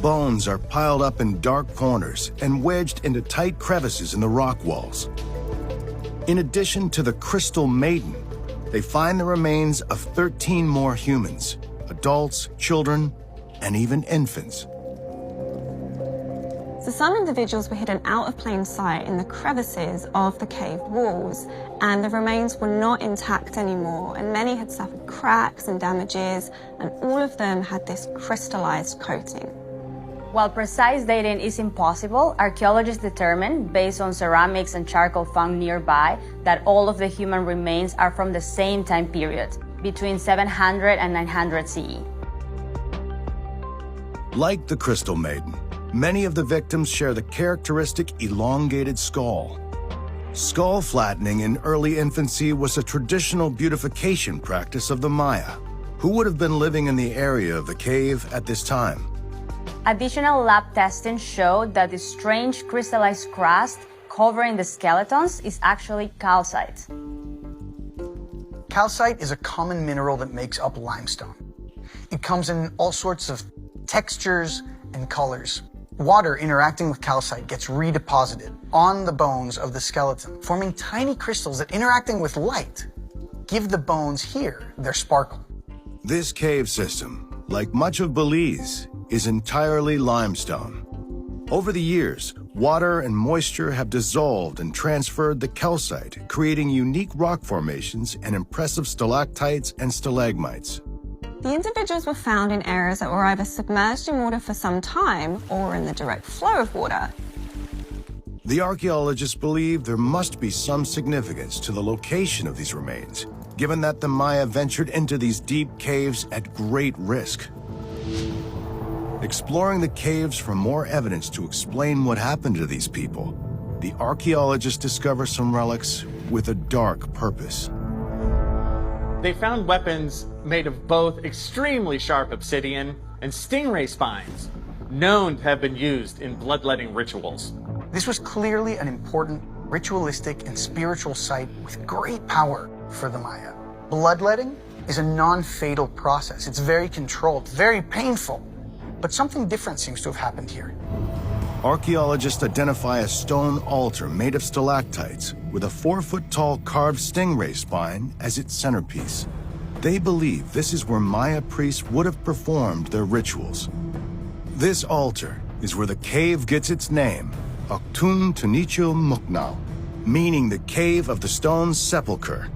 bones are piled up in dark corners and wedged into tight crevices in the rock walls. In addition to the Crystal Maiden, they find the remains of 13 more humans, adults, children, and even infants. So some individuals were hidden out of plain sight in the crevices of the cave walls, and the remains were not intact anymore, and many had suffered cracks and damages, and all of them had this crystallized coating. While precise dating is impossible, archaeologists determined, based on ceramics and charcoal found nearby, that all of the human remains are from the same time period, between 700 and 900 CE. Like the Crystal Maiden, many of the victims share the characteristic elongated skull. Skull flattening in early infancy was a traditional beautification practice of the Maya, who would have been living in the area of the cave at this time. Additional lab testing showed that the strange crystallized crust covering the skeletons is actually calcite. Calcite is a common mineral that makes up limestone. It comes in all sorts of textures and colors. Water interacting with calcite gets redeposited on the bones of the skeleton, forming tiny crystals that, interacting with light, give the bones here their sparkle. This cave system, like much of Belize, is entirely limestone. Over the years, water and moisture have dissolved and transferred the calcite, creating unique rock formations and impressive stalactites and stalagmites. The individuals were found in areas that were either submerged in water for some time or in the direct flow of water. The archaeologists believe there must be some significance to the location of these remains, given that the Maya ventured into these deep caves at great risk. Exploring the caves for more evidence to explain what happened to these people, the archaeologists discover some relics with a dark purpose. They found weapons made of both extremely sharp obsidian and stingray spines, known to have been used in bloodletting rituals. This was clearly an important ritualistic and spiritual site with great power for the Maya. Bloodletting is a non-fatal process. It's very controlled, very painful, but something different seems to have happened here. Archaeologists identify a stone altar made of stalactites with a 4-foot-tall carved stingray spine as its centerpiece. They believe this is where Maya priests would have performed their rituals. This altar is where the cave gets its name, Actun Tunichil Muknal, meaning the cave of the stone sepulcher.